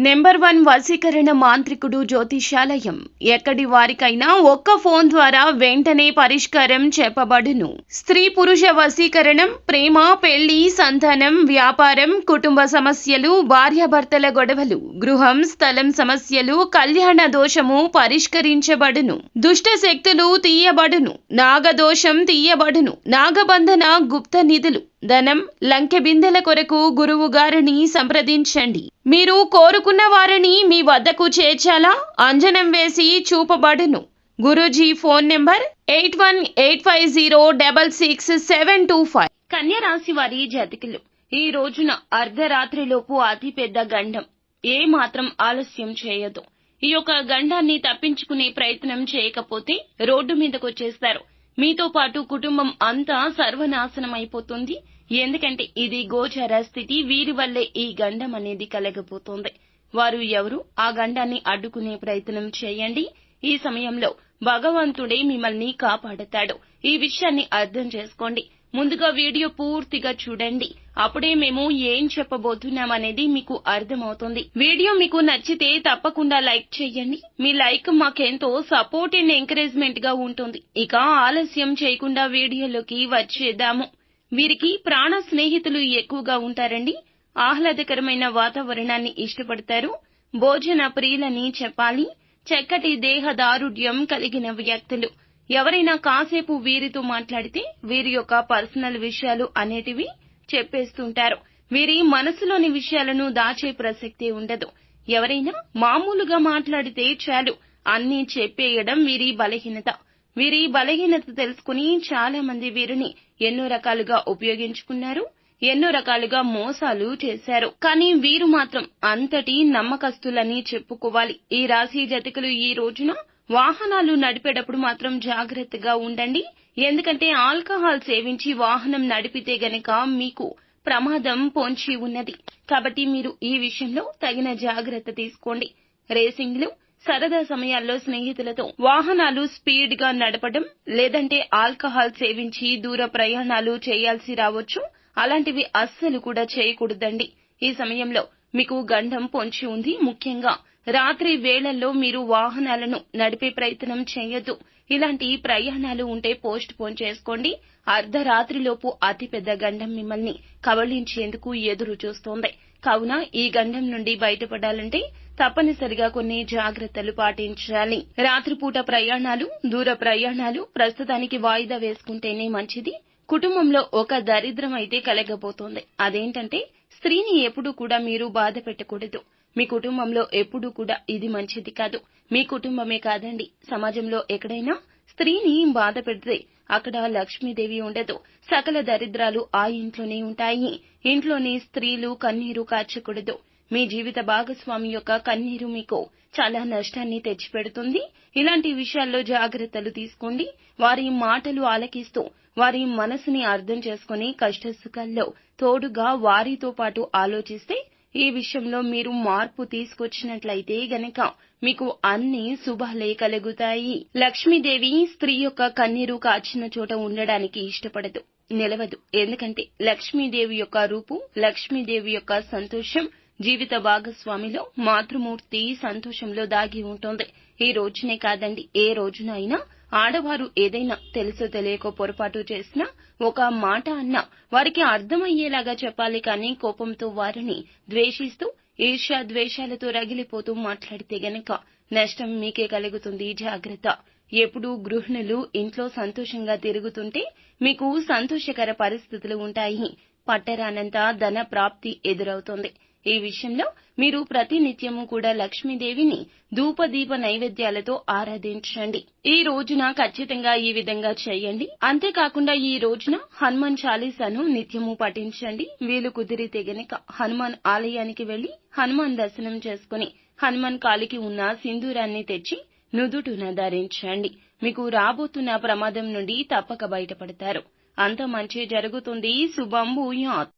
Number 1 వశీకరణ మాంత్రికుడు జ్యోతిషాలయం. ఎక్కడి వారికైనా ఒక్క ఫోన్ ద్వారా వెంటనే పరిష్కారం చెప్పబడును. స్త్రీ పురుష వశీకరణం, ప్రేమ, పెళ్లి, సంతానం, వ్యాపారం, కుటుంబ సమస్యలు, భార్యాభర్తల గొడవలు, గృహం, స్థలం సమస్యలు, కళ్యాణ దోషము పరిష్కరించబడును. దుష్ట శక్తులు తీయబడును. నాగదోషం తీయబడును. నాగబంధన, గుప్త నిధులు, ధనం, లంకె బిందెల కొరకు గురువు గారిని సంప్రదించండి. మీరు కోరుకున్న వారిని మీ వద్దకు చేర్చాలా? అంజనం వేసి చూపబడును. గురూజీ ఫోన్ నెంబర్ 8185066725. కన్య రాశి వారి జాతకులు, ఈ రోజున అర్ధరాత్రిలోపు అతి పెద్ద గండం. ఏ మాత్రం ఆలస్యం చేయదు. ఈ యొక్క గండాన్ని తప్పించుకునే ప్రయత్నం చేయకపోతే రోడ్డు మీదకొచ్చేస్తారు. మీతో పాటు కుటుంబం అంతా సర్వనాశనం అయిపోతుంది. ఎందుకంటే ఇది గోచర స్థితి. వీరి వల్లే ఈ గండం అనేది కలగబోతోంది. వారు ఎవరు? ఆ గండాన్ని అడ్డుకునే ప్రయత్నం చేయండి. ఈ సమయంలో భగవంతుడే మిమ్మల్ని కాపాడతాడు. ఈ విషయాన్ని అర్థం చేసుకోండి. ముందుగా వీడియో పూర్తిగా చూడండి. అప్పుడే మేము ఏం చెప్పబోతున్నాం అనేది మీకు అర్థమవుతుంది. వీడియో మీకు నచ్చితే తప్పకుండా లైక్ చేయండి. మీ లైక్ మాకెంతో సపోర్ట్ అండ్ ఎంకరేజ్మెంట్ గా ఉంటుంది. ఇక ఆలస్యం చేయకుండా వీడియోలోకి వచ్చేద్దాము. వీరికి ప్రాణ స్నేహితులు ఎక్కువగా ఉంటారండి. ఆహ్లాదకరమైన వాతావరణాన్ని ఇష్టపడతారు. భోజన ప్రియులని చెప్పాలి. చక్కటి దేహదారుఢ్యం కలిగిన వ్యక్తులు. ఎవరైనా కాసేపు వీరితో మాట్లాడితే వీరి యొక్క పర్సనల్ విషయాలు అనేటివి చెప్పేస్తుంటారు. వీరి మనసులోని విషయాలను దాచే ప్రసక్తే ఉండదు. ఎవరైనా మామూలుగా మాట్లాడితే చాలు అన్నీ చెప్పేయడం వీరి బలహీనత. వీరి బలహీనత తెలుసుకుని చాలా మంది వీరిని ఎన్నో రకాలుగా ఉపయోగించుకున్నారు. ఎన్నో రకాలుగా మోసాలు చేశారు. కానీ వీరు మాత్రం అంతటి నమ్మకస్తులని చెప్పుకోవాలి. ఈ రాశి జాతకులు ఈ రోజున వాహనాలు నడిపేటప్పుడు మాత్రం జాగ్రత్తగా ఉండండి. ఎందుకంటే ఆల్కహాల్ సేవించి వాహనం నడిపితే గనక మీకు ప్రమాదం పొంచి ఉన్నది. కాబట్టి మీరు ఈ విషయంలో తగిన జాగ్రత్త తీసుకోండి. రేసింగ్లు, సరదా సమయాల్లో స్నేహితులతో వాహనాలు స్పీడ్ గా నడపడం, లేదంటే ఆల్కహాల్ సేవించి దూర ప్రయాణాలు చేయాల్సి రావచ్చు. అలాంటివి అస్సలు కూడా చేయకూడదండి. ఈ సమయంలో మీకు గండం పొంచి ఉంది. ముఖ్యంగా రాత్రి వేళల్లో మీరు వాహనాలను నడిపే ప్రయత్నం చేయొద్దు. ఇలాంటి ప్రయాణాలు ఉంటే పోస్ట్ పోన్ చేసుకోండి. అర్ధరాత్రిలోపు అతిపెద్ద గండం మిమ్మల్ని కబళించేందుకు ఎదురు చూస్తోంది. కావున ఈ గండం నుండి బయటపడాలంటే తప్పనిసరిగా కొన్ని జాగ్రత్తలు పాటించాలి. రాత్రిపూట ప్రయాణాలు, దూర ప్రయాణాలు ప్రస్తుతానికి వాయిదా వేసుకుంటేనే మంచిది. కుటుంబంలో ఒక దరిద్రం అయితే కలగబోతోంది. అదేంటంటే స్త్రీని ఎప్పుడూ కూడా మీరు బాధ పెట్టకూడదు. మీ కుటుంబంలో ఎప్పుడూ కూడా ఇది మంచిది కాదు. మీ కుటుంబమే కాదండి, సమాజంలో ఎక్కడైనా స్త్రీని బాధ పెడితే అక్కడ లక్ష్మీదేవి ఉండదు. సకల దరిద్రాలు ఆ ఇంట్లోనే ఉంటాయి. ఇంట్లోని స్త్రీలు కన్నీరు కార్చకూడదు. మీ జీవిత భాగస్వామి యొక్క కన్నీరు మీకు చాలా నష్టాన్ని తెచ్చిపెడుతుంది. ఇలాంటి విషయాల్లో జాగ్రత్తలు తీసుకోండి. వారి మాటలు ఆలకిస్తూ వారి మనసుని అర్థం చేసుకుని కష్టసుఖాల్లో తోడుగా వారితో పాటు ఆలోచిస్తే ఈ విషయంలో మీరు మార్పు తీసుకొచ్చినట్లయితే గనక మీకు అన్ని శుభాలే కలుగుతాయి. లక్ష్మీదేవి స్త్రీ యొక్క కన్నీరు కాచిన చోట ఉండడానికి ఇష్టపడదు, నిలవదు. ఎందుకంటే లక్ష్మీదేవి యొక్క రూపు, లక్ష్మీదేవి యొక్క సంతోషం జీవిత భాగస్వామిలో మాతృమూర్తి సంతోషంలో దాగి ఉంటుంది. ఈ రోజునే కాదండి, ఏ రోజునైనా ఆడవారు ఏదైనా తెలుసో తెలియకో పొరపాటు చేసినా ఒక మాట అన్నా వారికి అర్థమయ్యేలాగా చెప్పాలి. కానీ కోపంతో వారిని ద్వేషిస్తూ ఈర్ష్య ద్వేషాలతో రగిలిపోతూ మాట్లాడితే గనక నష్టం మీకే కలుగుతుంది. జాగ్రత్త. ఎప్పుడూ గృహిణులు ఇంట్లో సంతోషంగా తిరుగుతుంటే మీకు సంతోషకర పరిస్థితులు ఉంటాయి. పట్టరానంత ధన ప్రాప్తి ఎదురవుతుంది. ఈ విషయంలో మీరు ప్రతినిత్యము కూడా లక్ష్మీదేవిని ధూపదీప నైవేద్యాలతో ఆరాధించండి. ఈ రోజున ఖచ్చితంగా ఈ విధంగా చేయండి. అంతేకాకుండా ఈ రోజున హనుమాన్ చాలీసాను నిత్యము పఠించండి. వీలు కుదిరితే గనక హనుమాన్ ఆలయానికి వెళ్లి హనుమాన్ దర్శనం చేసుకుని హనుమాన్ కాలికి ఉన్న సింధూరాన్ని తెచ్చి నుదుటున ధరించండి. మీకు రాబోతున్న ప్రమాదం నుండి తప్పక బయటపడతారు. అంత మంచి జరుగుతుంది. శుభం భూయాత్.